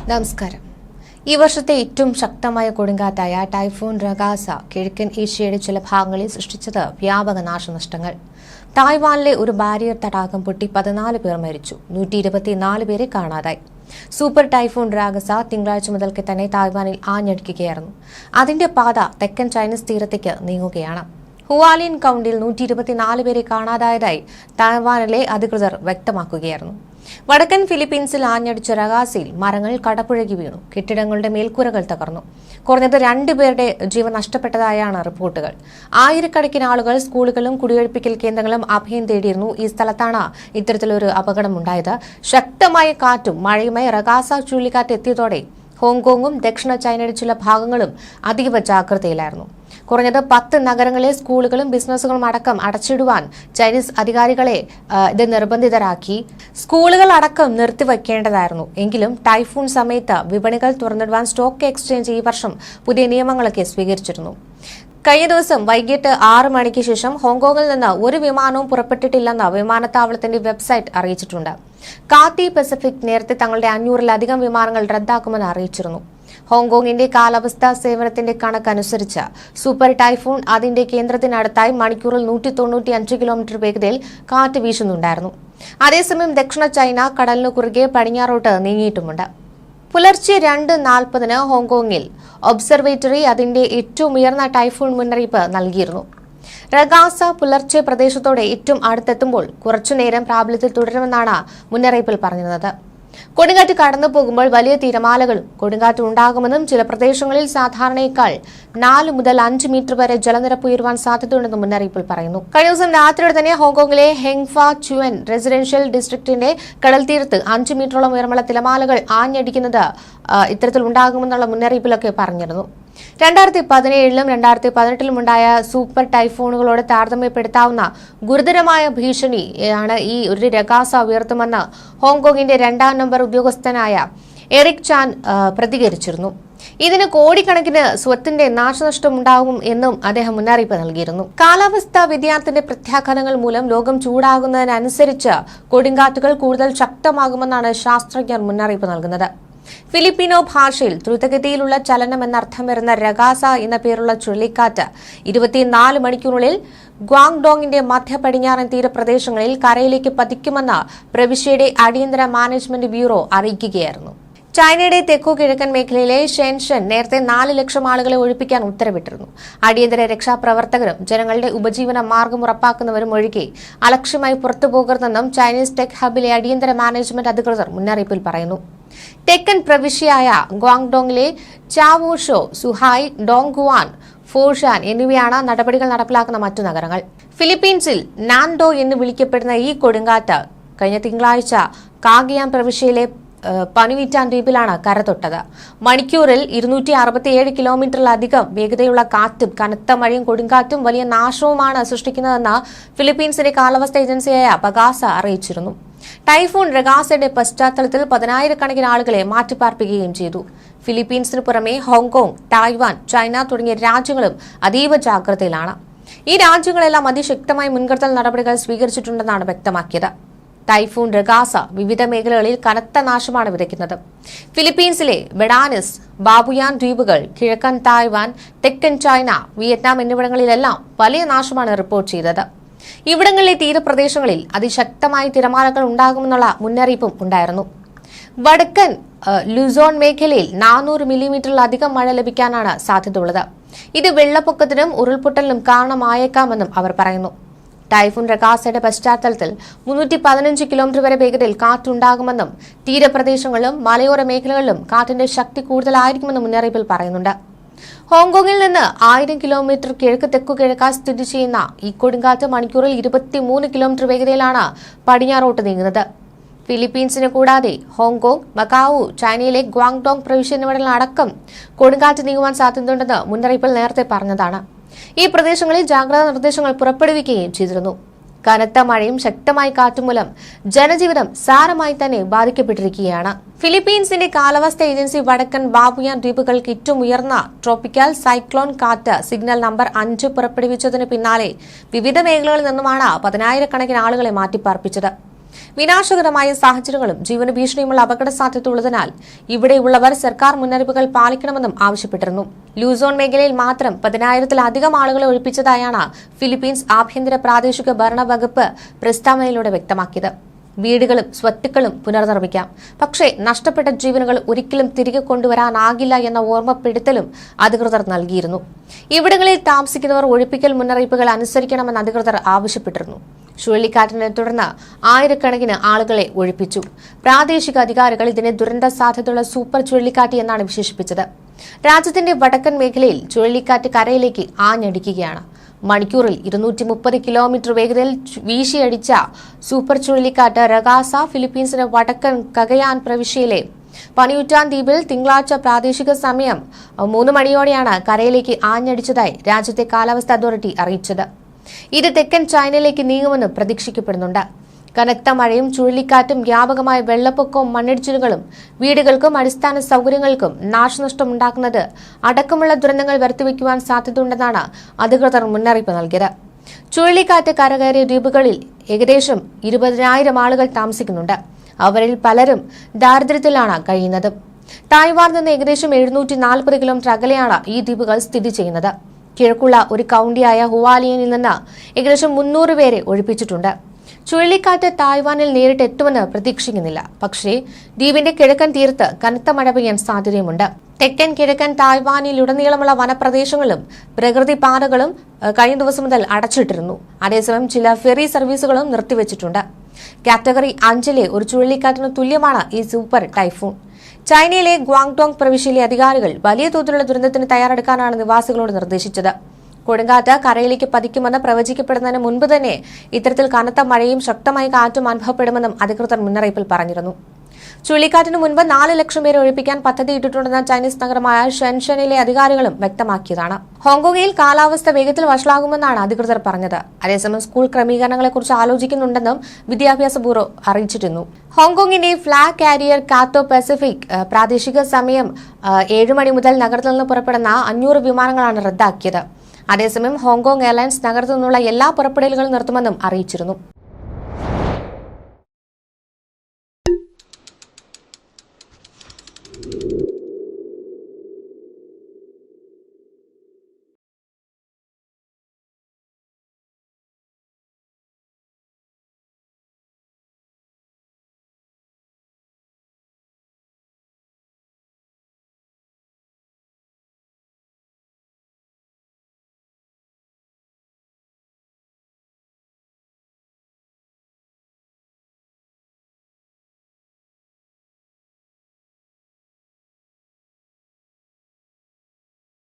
നമസ്കാരം. ഈ വർഷത്തെ ഏറ്റവും ശക്തമായ കൊടുങ്കാറ്റായ ടൈഫൂൺ റഗാസ കിഴക്കൻ ഏഷ്യയുടെ ചില ഭാഗങ്ങളിൽ സൃഷ്ടിച്ചത് വ്യാപക നാശനഷ്ടങ്ങൾ. തായ്വാനിലെ ഒരു ബാരിയർ തടാകം പൊട്ടി 14 പേർ മരിച്ചു, 124 പേരെ കാണാതായി. സൂപ്പർ ടൈഫൂൺ റാഗസ തിങ്കളാഴ്ച മുതൽക്ക് തന്നെ തായ്വാനിൽ ആഞ്ഞടിക്കുകയായിരുന്നു. അതിന്റെ പാത തെക്കൻ ചൈനീസ് തീരത്തേക്ക് നീങ്ങുകയാണ്. ഹുവാലിൻ കൌണ്ടിയിൽ 124 പേരെ കാണാതായതായി തായ്വാനിലെ അധികൃതർ വ്യക്തമാക്കുകയായിരുന്നു. വടക്കൻ ഫിലിപ്പീൻസിൽ ആഞ്ഞടിച്ച റഗാസയിൽ മരങ്ങൾ കടപുഴകി വീണു, കെട്ടിടങ്ങളുടെ മേൽക്കൂരകൾ തകർന്നു. കുറഞ്ഞത് 2 പേരുടെ ജീവൻ നഷ്ടപ്പെട്ടതായാണ് റിപ്പോർട്ടുകൾ. ആയിരക്കണക്കിന് ആളുകൾ സ്കൂളുകളും കുടിയൊഴിപ്പിക്കൽ കേന്ദ്രങ്ങളും അഭയം തേടിയിരുന്നു. ഈ സ്ഥലത്താണ് ഇത്തരത്തിലൊരു അപകടമുണ്ടായത്. ശക്തമായ കാറ്റും മഴയുമായി റഗാസ ചുഴലിക്കാറ്റ് എത്തിയതോടെ ഹോങ്കോങ്ങും ദക്ഷിണ ചൈനയുടെ ചില ഭാഗങ്ങളും അതീവ ജാഗ്രതയിലായിരുന്നു. കുറഞ്ഞത് 10 നഗരങ്ങളിലെ സ്കൂളുകളും ബിസിനസ്സുകളും അടക്കം അടച്ചിടുവാൻ ചൈനീസ് അധികാരികളെ ഇത് നിർബന്ധിതരാക്കി. സ്കൂളുകൾ അടക്കം നിർത്തിവെക്കേണ്ടതായിരുന്നു. എങ്കിലും ടൈഫൂൺ സമയത്ത് വിപണികൾ തുറന്നിടുവാൻ സ്റ്റോക്ക് എക്സ്ചേഞ്ച് ഈ വർഷം പുതിയ നിയമങ്ങളൊക്കെ സ്വീകരിച്ചിരുന്നു. കഴിഞ്ഞ ദിവസം വൈകിട്ട് 6 മണിക്ക് ശേഷം ഹോങ്കോങ്ങിൽ നിന്ന് ഒരു വിമാനവും പുറപ്പെട്ടിട്ടില്ലെന്ന് വിമാനത്താവളത്തിന്റെ വെബ്സൈറ്റ് അറിയിച്ചിട്ടുണ്ട്. കാത്തി പസഫിക് നേരത്തെ തങ്ങളുടെ 500-ലധികം വിമാനങ്ങൾ റദ്ദാക്കുമെന്ന് അറിയിച്ചിരുന്നു. ഹോങ്കോങ്ങിന്റെ കാലാവസ്ഥാ സേവനത്തിന്റെ കണക്കനുസരിച്ച് സൂപ്പർ ടൈഫൂൺ അതിന്റെ കേന്ദ്രത്തിനടുത്തായി മണിക്കൂറിൽ 195 കിലോമീറ്റർ വേഗതയിൽ കാറ്റ് വീശുന്നുണ്ടായിരുന്നു. അതേസമയം ദക്ഷിണ ചൈന കടലിനു കുറുകെ പടിഞ്ഞാറോട്ട് നീങ്ങിയിട്ടുമുണ്ട്. പുലർച്ചെ 2:40 ഹോങ്കോങ്ങിൽ ഒബ്സർവേറ്ററി അതിന്റെ ഏറ്റവും ഉയർന്ന ടൈഫൂൺ മുന്നറിയിപ്പ് നൽകിയിരുന്നു. റഗാസ പുലർച്ചെ പ്രദേശത്തോടെ ഏറ്റവും അടുത്തെത്തുമ്പോൾ കുറച്ചുനേരം പ്രാബല്യത്തിൽ തുടരുമെന്നാണ് മുന്നറിയിപ്പിൽ പറഞ്ഞിരുന്നത്. കൊടുങ്കാറ്റ് കടന്നു പോകുമ്പോൾ വലിയ തിരമാലകളും കൊടുങ്കാറ്റ് ഉണ്ടാകുമെന്നും ചില പ്രദേശങ്ങളിൽ സാധാരണയേക്കാൾ 4 മുതൽ 5 മീറ്റർ വരെ ജലനിരപ്പ് ഉയരുവാൻ സാധ്യതയുണ്ടെന്നും മുന്നറിയിപ്പിൽ പറയുന്നു. കഴിഞ്ഞ ദിവസം രാത്രിയോടെ തന്നെ ഹോങ്കോങ്ങിലെ ഹെങ്ഫ ചുവൻ റെസിഡൻഷ്യൽ ഡിസ്ട്രിക്റ്റിന്റെ കടൽ തീരത്ത് 5 മീറ്ററോളം ഉയരമുള്ള തിരമാലകൾ ആഞ്ഞടിക്കുന്നത് ഇത്തരത്തിൽ ഉണ്ടാകുമെന്നുള്ള മുന്നറിയിപ്പിലൊക്കെ പറഞ്ഞിരുന്നു. 2017-ലും 2018-ലും ഉണ്ടായ സൂപ്പർ ടൈഫൂണുകളോട് താരതമ്യപ്പെടുത്താവുന്ന ഗുരുതരമായ ഭീഷണിയാണ് ഈ ഒരു റഗാസ ഉയർത്തുമെന്ന് ഹോങ്കോങ്ങിന്റെ 2ാം നമ്പർ ഉദ്യോഗസ്ഥനായ എറിക് ചാൻ പ്രതികരിച്ചിരുന്നു. ഇതിന് കോടിക്കണക്കിന് സ്വത്തിന്റെ നാശനഷ്ടം ഉണ്ടാകും എന്നും അദ്ദേഹം മുന്നറിയിപ്പ് നൽകിയിരുന്നു. കാലാവസ്ഥാ വ്യതിയാനത്തിന്റെ പ്രത്യാഘാതങ്ങൾ മൂലം ലോകം ചൂടാകുന്നതിനനുസരിച്ച് കൊടുങ്കാറ്റുകൾ കൂടുതൽ ശക്തമാകുമെന്നാണ് ശാസ്ത്രജ്ഞർ മുന്നറിയിപ്പ് നൽകുന്നത്. ഫിലിപ്പീനോ ഭാഷയിൽ ദ്രുതഗതിയിലുള്ള ചലനം എന്നർത്ഥം വരുന്ന റഗാസ എന്ന പേരുള്ള ചുഴലിക്കാറ്റ് 24 മണിക്കൂറിനുള്ളിൽ ഗ്വാങ്ഡോങ്ങിന്റെ മധ്യ പടിഞ്ഞാറൻ തീരപ്രദേശങ്ങളിൽ കരയിലേക്ക് പതിക്കുമെന്ന് പ്രവിശ്യയുടെ അടിയന്തര മാനേജ്മെന്റ് ബ്യൂറോ അറിയിക്കുകയായിരുന്നു. ചൈനയുടെ തെക്കു കിഴക്കൻ മേഖലയിലെ ഷെൻഷൻ നേരത്തെ 4 ലക്ഷം ആളുകളെ ഒഴിപ്പിക്കാൻ ഉത്തരവിട്ടിരുന്നു. അടിയന്തര രക്ഷാപ്രവർത്തകരും ജനങ്ങളുടെ ഉപജീവന മാർഗം ഉറപ്പാക്കുന്നവരും ഒഴികെ അലക്ഷ്യമായി പുറത്തുപോകരുതെന്നും ചൈനീസ് ടെക് ഹബിലെ അടിയന്തര മാനേജ്മെന്റ് അധികൃതർ മുന്നറിയിപ്പിൽ പറയുന്നു. തെക്കൻ പ്രവിശ്യയായ ഗ്വാങ്ഡോങ്ങിലെ ചാവോഷോ, സുഹായ്, ഡോങ്ഗുവാൻ, ഫോഷാൻ എന്നിവയാണ് നടപടികൾ നടപ്പിലാക്കുന്ന മറ്റു നഗരങ്ങൾ. ഫിലിപ്പീൻസിൽ നാൻഡോ എന്ന് വിളിക്കപ്പെടുന്ന ഈ കൊടുങ്കാറ്റ് കഴിഞ്ഞ തിങ്കളാഴ്ച കാഗിയാൻ പ്രവിശ്യയിലെ പനുവിറ്റാൻ ദ്വീപിലാണ് കരതൊട്ടത്. മണിക്കൂറിൽ 267 കിലോമീറ്ററിലധികം വേഗതയുള്ള കാറ്റും കനത്ത മഴയും കൊടുങ്കാറ്റും വലിയ നാശവുമാണ് സൃഷ്ടിക്കുന്നതെന്ന് ഫിലിപ്പീൻസിന്റെ കാലാവസ്ഥാ ഏജൻസിയായ പഗാസ അറിയിച്ചിരുന്നു. ടൈഫൂൺ റഗാസയുടെ പശ്ചാത്തലത്തിൽ 10,000-കണക്കിന് ആളുകളെ മാറ്റിപ്പാർപ്പിക്കുകയും ചെയ്തു. ഫിലിപ്പീൻസിന് പുറമെ ഹോങ്കോങ്, തായ്വാൻ, ചൈന തുടങ്ങിയ രാജ്യങ്ങളും അതീവ ജാഗ്രതയിലാണ്. ഈ രാജ്യങ്ങളെല്ലാം അതിശക്തമായ മുൻകരുതൽ നടപടികൾ സ്വീകരിച്ചിട്ടുണ്ടെന്നാണ് വ്യക്തമാക്കിയത്. ടൈഫൂൺ റഗാസ വിവിധ മേഖലകളിൽ കനത്ത നാശമാണ് വിതയ്ക്കുന്നത്. ഫിലിപ്പീൻസിലെ വെഡാനിസ്, ബാബുയാൻ ദ്വീപുകൾ, കിഴക്കൻ തായ്വാൻ, തെക്കൻ ചൈന, വിയറ്റ്നാം എന്നിവിടങ്ങളിലെല്ലാം വലിയ നാശമാണ് റിപ്പോർട്ട് ചെയ്തത്. ഇവിടങ്ങളിലെ തീരപ്രദേശങ്ങളിൽ അതിശക്തമായ തിരമാലകൾ ഉണ്ടാകുമെന്നുള്ള മുന്നറിയിപ്പും ഉണ്ടായിരുന്നു. വടക്കൻ ലുസോൺ മേഖലയിൽ 400 മില്ലിമീറ്ററിലധികം മഴ ലഭിക്കാനാണ് സാധ്യതയുള്ളത്. ഇത് വെള്ളപ്പൊക്കത്തിനും ഉരുൾപൊട്ടലിനും കാരണമായേക്കാമെന്നും അവർ പറയുന്നു. ടൈഫൂൺ റഗാസയുടെ പശ്ചാത്തലത്തിൽ 315 കിലോമീറ്റർ വരെ വേഗതയിൽ കാറ്റുണ്ടാകുമെന്നും തീരപ്രദേശങ്ങളിലും മലയോര മേഖലകളിലും കാറ്റിന്റെ ശക്തി കൂടുതലായിരിക്കുമെന്നും മുന്നറിയിപ്പിൽ പറയുന്നുണ്ട്. ഹോങ്കോങ്ങിൽ നിന്ന് 1000 കിലോമീറ്റർ കിഴക്ക് തെക്കു കിഴക്കായി സ്ഥിതി ചെയ്യുന്ന ഈ കൊടുങ്കാറ്റ് മണിക്കൂറിൽ 23 കിലോമീറ്റർ വേഗതയിലാണ് പടിഞ്ഞാറോട്ട് നീങ്ങുന്നത്. ഫിലിപ്പീൻസിന് കൂടാതെ ഹോങ്കോങ്, മക്കാവു, ചൈനയിലെ ഗ്വാങ്ഡോങ് പ്രവിശ്യ എന്നിവിടങ്ങളിലടക്കം കൊടുങ്കാറ്റ് നീങ്ങുവാൻ സാധ്യതയുണ്ടെന്ന് മുന്നറിയിപ്പിൽ നേരത്തെ പറഞ്ഞതാണ്. ഈ പ്രദേശങ്ങളിൽ ജാഗ്രതാ നിർദ്ദേശങ്ങൾ പുറപ്പെടുവിക്കുകയും ചെയ്തിരുന്നു. കനത്ത മഴയും ശക്തമായ കാറ്റും മൂലം ജനജീവിതം സാരമായി തന്നെ ബാധിക്കപ്പെട്ടിരിക്കുകയാണ്. ഫിലിപ്പീൻസിന്റെ കാലാവസ്ഥാ ഏജൻസി വടക്കൻ ബാബുയാൻ ദ്വീപുകൾക്ക് ഏറ്റവും ഉയർന്ന ട്രോപ്പിക്കൽ സൈക്ലോൺ കാറ്റ് സിഗ്നൽ നമ്പർ 5 പുറപ്പെടുവിച്ചതിന് പിന്നാലെ വിവിധ മേഖലകളിൽ നിന്നുമാണ് 10,000-കണക്കിന് ആളുകളെ മാറ്റിപ്പാർപ്പിച്ചത്. വിനാശകരമായ സാഹചര്യങ്ങളും ജീവന ഭീഷണിയുമുള്ള അപകട സാധ്യതയുള്ളതിനാൽ ഇവിടെയുള്ളവർ സർക്കാർ മുന്നറിയിപ്പുകൾ പാലിക്കണമെന്നും ആവശ്യപ്പെട്ടിരുന്നു. ലൂസോൺ മേഖലയിൽ മാത്രം 10,000-ലധികം ആളുകളെ ഒഴിപ്പിച്ചതായാണ് ഫിലിപ്പീൻസ് ആഭ്യന്തര പ്രാദേശിക ഭരണ വകുപ്പ് പ്രസ്താവനയിലൂടെ വ്യക്തമാക്കിയത്. വീടുകളും സ്വത്തുക്കളും പുനർനിർമ്മിക്കാം, പക്ഷേ നഷ്ടപ്പെട്ട ജീവനുകൾ ഒരിക്കലും തിരികെ കൊണ്ടുവരാനാകില്ല എന്ന ഓർമ്മപ്പെടുത്തലും അധികൃതർ നൽകിയിരുന്നു. ഇവിടങ്ങളിൽ താമസിക്കുന്നവർ ഒഴിപ്പിക്കൽ മുന്നറിയിപ്പുകൾ അനുസരിക്കണമെന്ന് അധികൃതർ ആവശ്യപ്പെട്ടിരുന്നു. ചുഴലിക്കാറ്റിനെ തുടർന്ന് ആയിരക്കണക്കിന് ആളുകളെ ഒഴിപ്പിച്ചു. പ്രാദേശിക അധികാരികൾ ഇതിനെ ദുരന്ത സാധ്യതയുള്ള സൂപ്പർ ചുഴലിക്കാറ്റ് എന്നാണ് വിശേഷിപ്പിച്ചത്. രാജ്യത്തിന്റെ വടക്കൻ മേഖലയിൽ ചുഴലിക്കാറ്റ് കരയിലേക്ക് ആഞ്ഞടിക്കുകയാണ്. മണിക്കൂറിൽ 230 കിലോമീറ്റർ വേഗതയിൽ വീശിയടിച്ച സൂപ്പർ ചുഴലിക്കാറ്റ് രഗാസ ഫിലിപ്പീൻസിന്റെ വടക്കൻ കഗയാൻ പ്രവിശ്യയിലെ പനിയുറ്റാൻ ദ്വീപിൽ തിങ്കളാഴ്ച പ്രാദേശിക സമയം 3 മണിയോടെയാണ് കരയിലേക്ക് ആഞ്ഞടിച്ചതായി രാജ്യത്തെ കാലാവസ്ഥാ അതോറിറ്റി അറിയിച്ചത്. ഇത് തെക്കൻ ചൈനയിലേക്ക് നീങ്ങുമെന്ന് പ്രതീക്ഷിക്കപ്പെടുന്നുണ്ട്. കനത്ത മഴയും ചുഴലിക്കാറ്റും വ്യാപകമായ വെള്ളപ്പൊക്കവും മണ്ണിടിച്ചിലുകളും വീടുകൾക്കും അടിസ്ഥാന സൗകര്യങ്ങൾക്കും നാശനഷ്ടമുണ്ടാക്കുന്നത് അടക്കമുള്ള ദുരന്തങ്ങൾ വരുത്തിവെക്കുവാൻ സാധ്യതയുണ്ടെന്നാണ് അധികൃതർ മുന്നറിയിപ്പ് നൽകിയത്. ചുഴലിക്കാറ്റ് കരകയറിയ ദ്വീപുകളിൽ ഏകദേശം 20,000 ആളുകൾ താമസിക്കുന്നുണ്ട്. അവരിൽ പലരും ദാരിദ്ര്യത്തിലാണ് കഴിയുന്നത്. തായ്വാനിൽ നിന്ന് ഏകദേശം 740 കിലോമീറ്റർ അകലെയാണ് ഈ ദ്വീപുകൾ സ്ഥിതി ചെയ്യുന്നത്. കിഴക്കുള്ള ഒരു കൌണ്ടിയായ ഹുവാലിയനിൽ നിന്ന് ഏകദേശം 300 പേരെ ഒഴിപ്പിച്ചിട്ടുണ്ട്. ചുഴലിക്കാറ്റ് തായ്വാനിൽ നേരിട്ട് എത്തുമെന്ന് പ്രതീക്ഷിക്കുന്നില്ല. പക്ഷേ ദ്വീപിന്റെ കിഴക്കൻ തീരത്ത് കനത്ത മഴ പെയ്യാൻ സാധ്യതയുമുണ്ട്. തെക്കൻ കിഴക്കൻ തായ്വാനിലുടനീളമുള്ള വനപ്രദേശങ്ങളും പ്രകൃതി പാതകളും കഴിഞ്ഞ ദിവസം മുതൽ അടച്ചിട്ടിരുന്നു. അതേസമയം ചില ഫെറി സർവീസുകളും നിർത്തിവച്ചിട്ടുണ്ട്. കാറ്റഗറി 5-ലെ ഒരു ചുഴലിക്കാറ്റിന് തുല്യമാണ് ഈ സൂപ്പർ ടൈഫൂൺ. ചൈനയിലെ ഗ്വാങ്ഡോങ് പ്രവിശ്യയിലെ അധികാരികൾ വലിയ തോതിലുള്ള ദുരന്തത്തിന് തയ്യാറെടുക്കാനാണ് നിവാസികളോട് നിർദ്ദേശിച്ചത്. കൊടുങ്കാറ്റ് കരയിലേക്ക് പതിക്കുമെന്ന് പ്രവചിക്കപ്പെടുന്നതിന് മുൻപ് തന്നെ ഇത്തരത്തിൽ കനത്ത മഴയും ശക്തമായ കാറ്റും അനുഭവപ്പെടുമെന്നും അധികൃതർ മുന്നറിയിപ്പിൽ പറഞ്ഞിരുന്നു. ചുഴലിക്കാറ്റിന് മുൻപ് 4 ലക്ഷം പേരെ ഒഴിപ്പിക്കാൻ പദ്ധതിയിട്ടിട്ടുണ്ടെന്ന് ചൈനീസ് നഗരമായ ഷെൻഷനിലെ അധികാരികളും വ്യക്തമാക്കിയതാണ്. ഹോങ്കോങ്ങിൽ കാലാവസ്ഥ വേഗത്തിൽ വഷളാകുമെന്നാണ് അധികൃതർ പറഞ്ഞത്. അതേസമയം സ്കൂൾ ക്രമീകരണങ്ങളെക്കുറിച്ച് ആലോചിക്കുന്നുണ്ടെന്നും വിദ്യാഭ്യാസ ബ്യൂറോ അറിയിച്ചിരുന്നു. ഹോങ്കോങ്ങിന്റെ ഫ്ലാഗ് കാരിയർ കാത്തോ പസഫിക് പ്രാദേശിക സമയം 7 മണി മുതൽ നഗരത്തിൽ നിന്ന് പുറപ്പെടുന്ന 500 വിമാനങ്ങളാണ് റദ്ദാക്കിയത്. അതേസമയം ഹോങ്കോങ് എയർലൈൻസ് നഗരത്തിൽ നിന്നുള്ള എല്ലാ പുറപ്പെടലുകളും നിർത്തുമെന്നും അറിയിച്ചിരുന്നു.